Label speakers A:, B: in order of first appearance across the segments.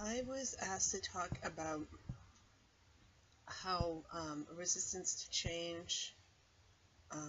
A: I was asked to talk about how resistance to change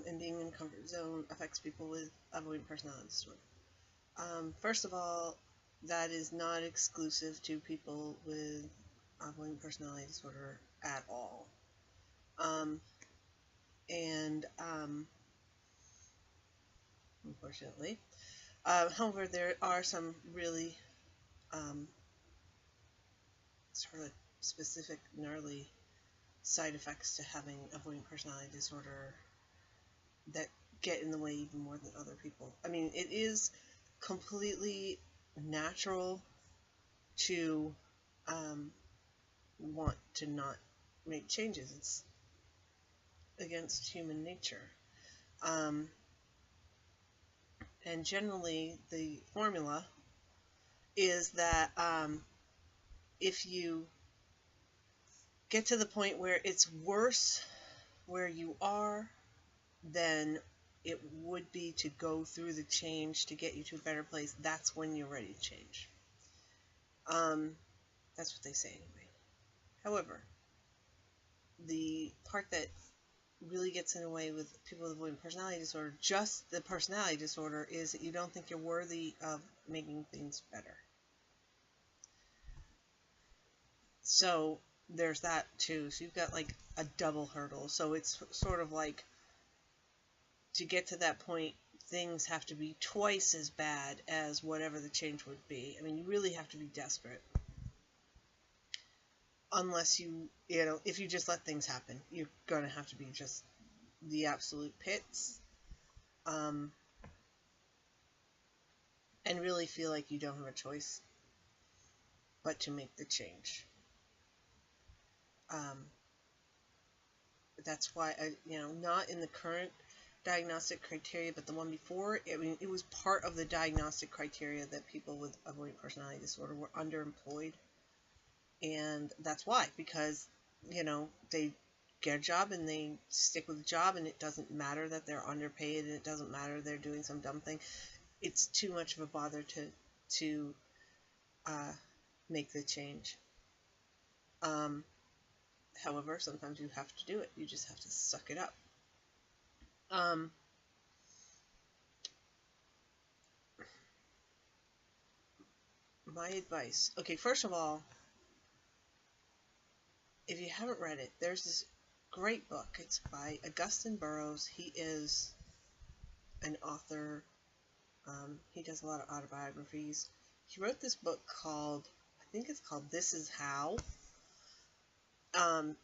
A: and being in a comfort zone affects people with avoidant personality disorder. First of all, that is not exclusive to people with avoidant personality disorder at all. And unfortunately, however, there are some really sort of specific gnarly side effects to having avoidant personality disorder that get in the way even more than other people. I mean, it is completely natural to want to not make changes. It's against human nature. Um, and generally, the formula is that if you get to the point where it's worse where you are, then it would be to go through the change to get you to a better place. That's when you're ready to change. That's what they say anyway. However, the part that really gets in the way with people with avoidant personality disorder, just the personality disorder, is that you don't think you're worthy of making things better. So there's that too. So you've got like a double hurdle. So it's sort of like, to get to that point, things have to be twice as bad as whatever the change would be. I mean, you really have to be desperate. Unless if you just let things happen, you're going to have to be just the absolute pits. And really feel like you don't have a choice but to make the change. That's why, not in the current diagnostic criteria, but the one before, I mean, it was part of the diagnostic criteria that people with avoidant personality disorder were underemployed. And that's why, because, they get a job and they stick with the job, and it doesn't matter that they're underpaid, and it doesn't matter they're doing some dumb thing. It's too much of a bother to make the change. However, sometimes you have to do it. You just have to suck it up. My advice. Okay, first of all, if you haven't read it, there's this great book. It's by Augustin Burroughs. He is an author. He does a lot of autobiographies. He wrote this book called, I think it's called This Is How.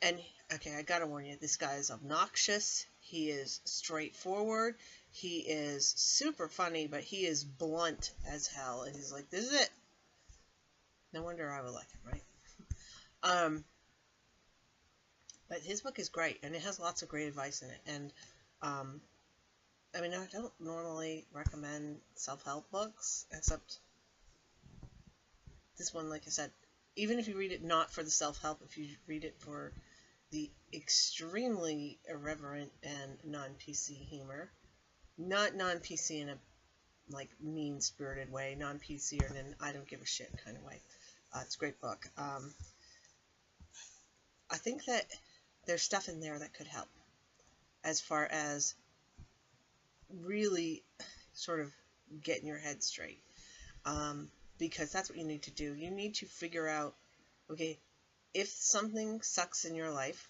A: And, okay, I gotta warn you, this guy is obnoxious. He is straightforward. He is super funny, but he is blunt as hell. And he's like, this is it. No wonder I would like him, right? But his book is great, and it has lots of great advice in it. And, I mean, I don't normally recommend self-help books, except this one, like I said, even if you read it not for the self-help, if you read it for the extremely irreverent and non-PC humor, not non-PC in a, like, mean-spirited way, non-PC or in an I don't give a shit kind of way. It's a great book. I think that there's stuff in there that could help as far as really sort of getting your head straight. Because that's what you need to do. You need to figure out, okay, if something sucks in your life,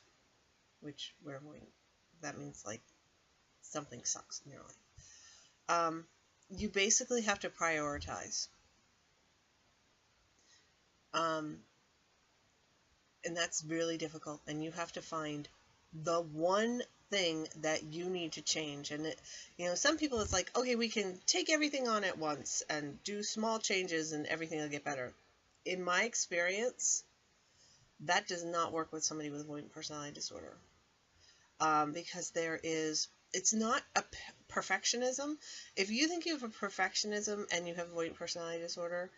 A: which that means like something sucks in your life, you basically have to prioritize. And that's really difficult, and you have to find the one thing that you need to change. And some people, it's like, okay, we can take everything on at once and do small changes and everything will get better. In my experience, that does not work with somebody with avoidant personality disorder, because it's not a perfectionism. If you think you have a perfectionism and you have avoidant personality disorder,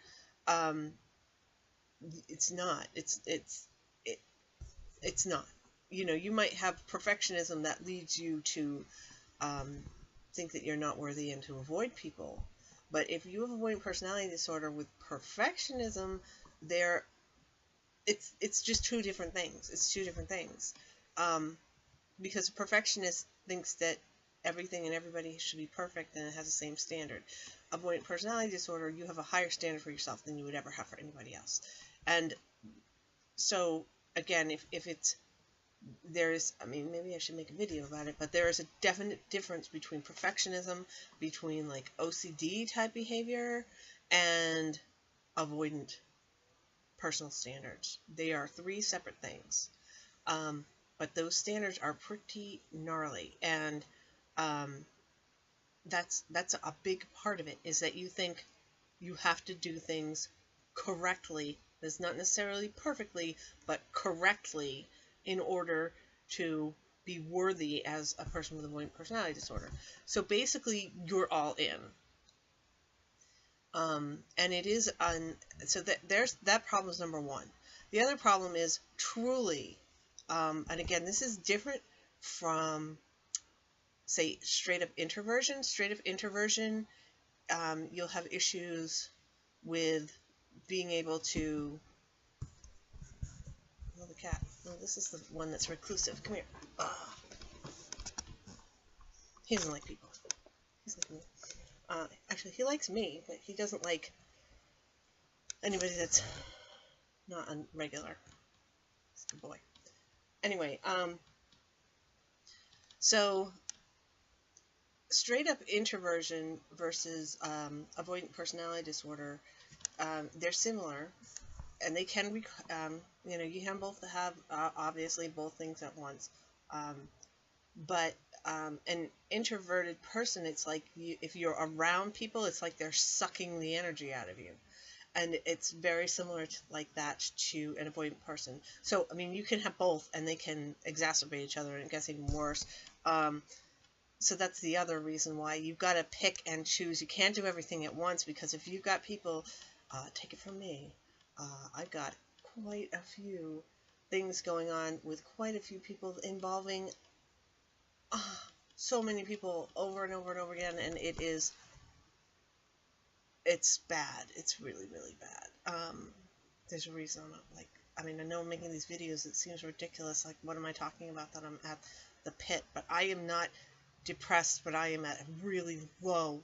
A: it's not. It's not. You might have perfectionism that leads you to think that you're not worthy and to avoid people. But if you have avoidant personality disorder with perfectionism, there it's just two different things. It's two different things. Because a perfectionist thinks that everything and everybody should be perfect and it has the same standard. Avoidant personality disorder, you have a higher standard for yourself than you would ever have for anybody else. And so, again, if it's, there's, I mean, maybe I should make a video about it, but there is a definite difference between perfectionism, between like OCD type behavior, and avoidant personal standards. They are three separate things. But those standards are pretty gnarly, and that's a big part of it, is that you think you have to do things correctly. It's not necessarily perfectly, but correctly, in order to be worthy as a person with avoidant personality disorder. So basically, you're all in. And it is so that problem is number one. The other problem is truly, and again, this is different from, say, straight up introversion. Straight up introversion, you'll have issues with being able to. Oh, the cat. No, this is the one that's reclusive. Come here. He doesn't like people. He's like me. Actually, he likes me, but he doesn't like anybody that's not a regular. He's a good boy. Anyway, so straight up introversion versus avoidant personality disorder, they're similar, and they can be, you can both have obviously both things at once, but an introverted person, it's like if you're around people, it's like they're sucking the energy out of you. And it's very similar to, like that, to an avoidant person. So, I mean, you can have both, and they can exacerbate each other, and it gets even worse. So that's the other reason why you've got to pick and choose. You can't do everything at once, because if you've got people, take it from me, I've got quite a few things going on with quite a few people involving so many people over and over and over again, and it's bad. It's really, really bad. There's a reason I'm not, like, I mean, I know I'm making these videos, it seems ridiculous, like, what am I talking about, that I'm at the pit, but I am not depressed, but I am at a really low,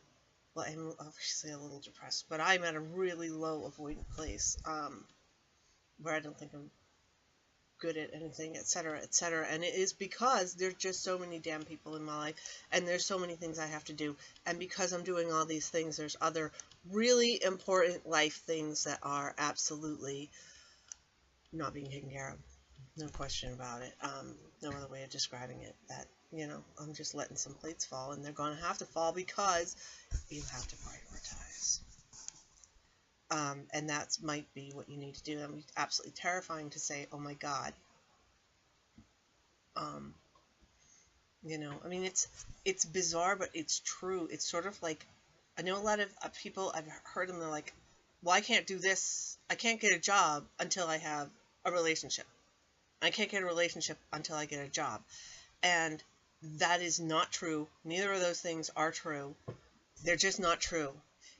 A: well, I'm obviously a little depressed, but I'm at a really low avoidant place, where I don't think I'm good at anything, etc., etc., and it is because there's just so many damn people in my life, and there's so many things I have to do, and because I'm doing all these things, there's other really important life things that are absolutely not being taken care of. No question about it. No other way of describing it. That, I'm just letting some plates fall, and they're going to have to fall because you have to prioritize. And that might be what you need to do. It's absolutely terrifying to say, oh my God. I mean, it's bizarre, but it's true. It's sort of like, I know a lot of people, I've heard them, they're like, well, I can't do this. I can't get a job until I have a relationship. I can't get a relationship until I get a job. And that is not true. Neither of those things are true. They're just not true.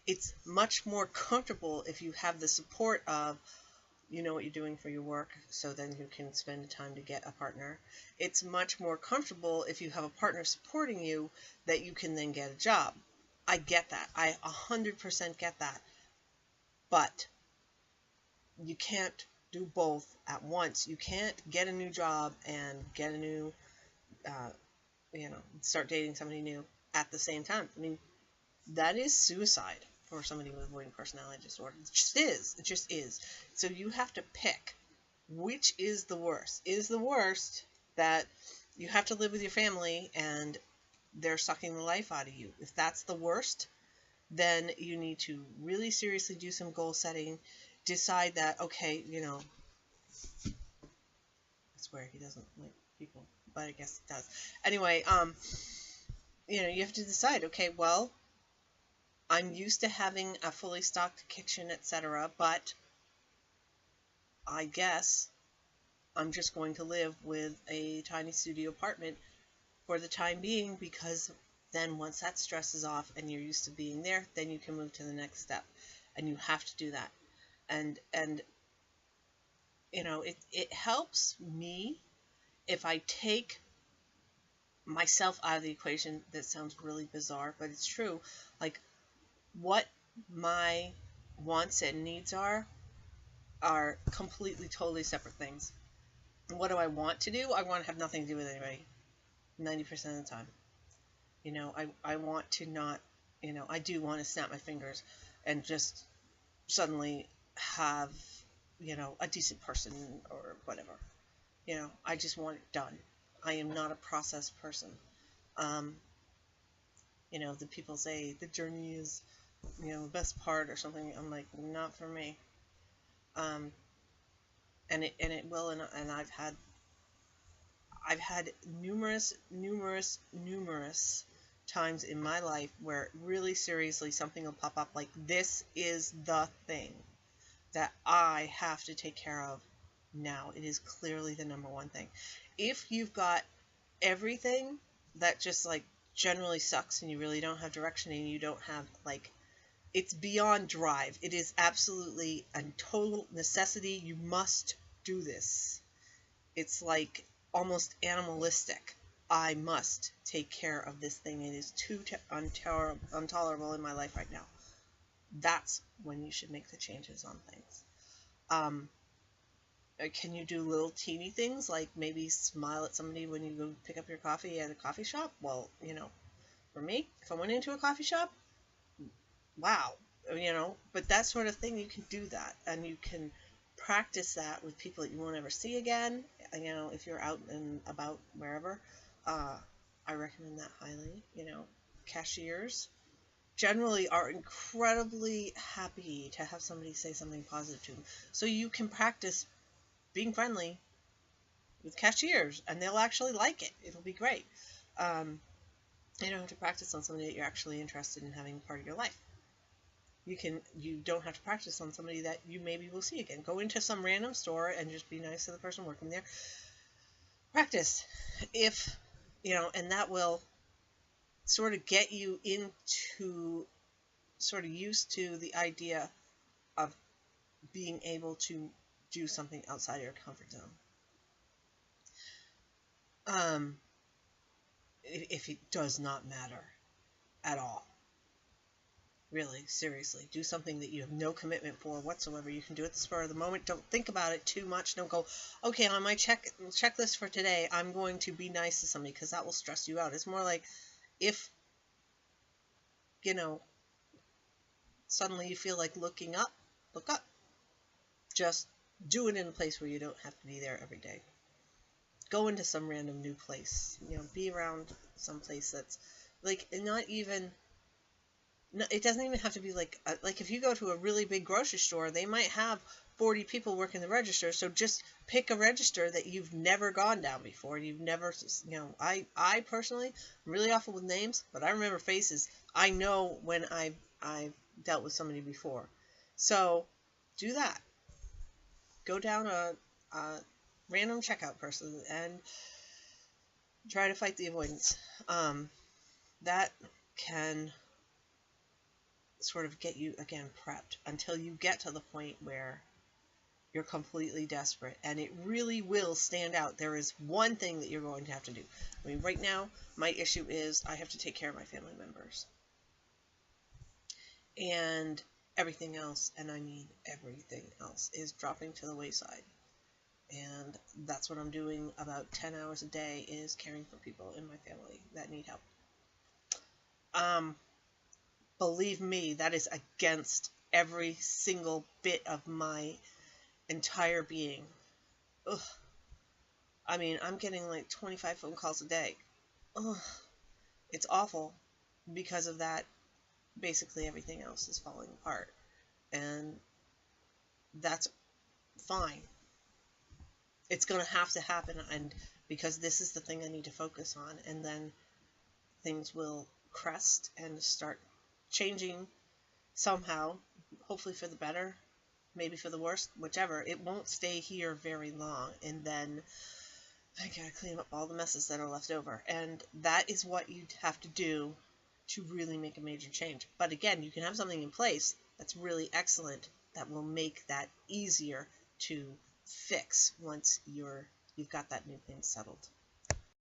A: It's much more comfortable if you have the support of, you know what you're doing for your work, so then you can spend the time to get a partner. It's much more comfortable if you have a partner supporting you, that you can then get a job. I get that. I 100% get that. But you can't do both at once. You can't get a new job and get a new, start dating somebody new at the same time. I mean, that is suicide for somebody with avoidant personality disorder. It just is. It just is. So you have to pick which is the worst. Is the worst that you have to live with your family and they're sucking the life out of you? If that's the worst, then you need to really seriously do some goal setting. Decide that, okay, I swear he doesn't like people, but I guess he does. Anyway, you have to decide, okay, well, I'm used to having a fully stocked kitchen, etc., but I guess I'm just going to live with a tiny studio apartment for the time being, because then once that stress is off and you're used to being there, then you can move to the next step, and you have to do that. And it helps me if I take myself out of the equation. That sounds really bizarre, but it's true. Like, what my wants and needs are completely, totally separate things. What do I want to do? I want to have nothing to do with anybody 90% of the time. I want to not, I do want to snap my fingers and just suddenly have, a decent person or whatever. I just want it done. I am not a process person. Um, the people say the journey is, the best part or something. I'm like, not for me. Um, and it will, and I've had numerous times in my life where really seriously something will pop up like, this is the thing that I have to take care of now. It is clearly the number one thing. If you've got everything that just like generally sucks and you really don't have direction and you don't have like, it's beyond drive. It is absolutely a total necessity. You must do this. It's like almost animalistic. I must take care of this thing. It is too intolerable in my life right now. That's when you should make the changes on things. Can you do little teeny things like maybe smile at somebody when you go pick up your coffee at a coffee shop? Well, for me, if I went into a coffee shop, wow, but that sort of thing, you can do that, and you can practice that with people that you won't ever see again. If you're out and about wherever, I recommend that highly. Cashiers generally are incredibly happy to have somebody say something positive to them, so you can practice being friendly with cashiers, and they'll actually like it. It'll be great. You don't have to practice on somebody that you're actually interested in having part of your life. You don't have to practice on somebody that you maybe will see again. Go into some random store and just be nice to the person working there. Practice. And that will sort of get you into, sort of used to the idea of being able to do something outside of your comfort zone. If it does not matter at all. Really, seriously, do something that you have no commitment for whatsoever. You can do it the spur of the moment. Don't think about it too much. Don't go, okay, on my checklist for today, I'm going to be nice to somebody, because that will stress you out. It's more like, if, suddenly you feel like looking up, look up. Just do it in a place where you don't have to be there every day. Go into some random new place. Be around some place that's, like, not even... No, it doesn't even have to be like if you go to a really big grocery store, they might have 40 people working the register. So just pick a register that you've never gone down before. You've never, I personally, I'm really awful with names, but I remember faces. I know when I've dealt with somebody before. So do that. Go down a random checkout person and try to fight the avoidance. That can sort of get you, again, prepped until you get to the point where you're completely desperate, and it really will stand out. There is one thing that you're going to have to do. I mean, right now, my issue is I have to take care of my family members. And everything else, and I mean everything else, is dropping to the wayside. And that's what I'm doing about 10 hours a day, is caring for people in my family that need help. Believe me, that is against every single bit of my entire being. Ugh. I mean, I'm getting like 25 phone calls a day. Ugh. It's awful. Because of that, basically everything else is falling apart. And that's fine. It's going to have to happen, and because this is the thing I need to focus on, and then things will crest and start changing somehow, hopefully for the better, maybe for the worse, whichever. It won't stay here very long, and then I gotta clean up all the messes that are left over, and that is what you have to do to really make a major change. But again, you can have something in place that's really excellent that will make that easier to fix once you've got that new thing settled.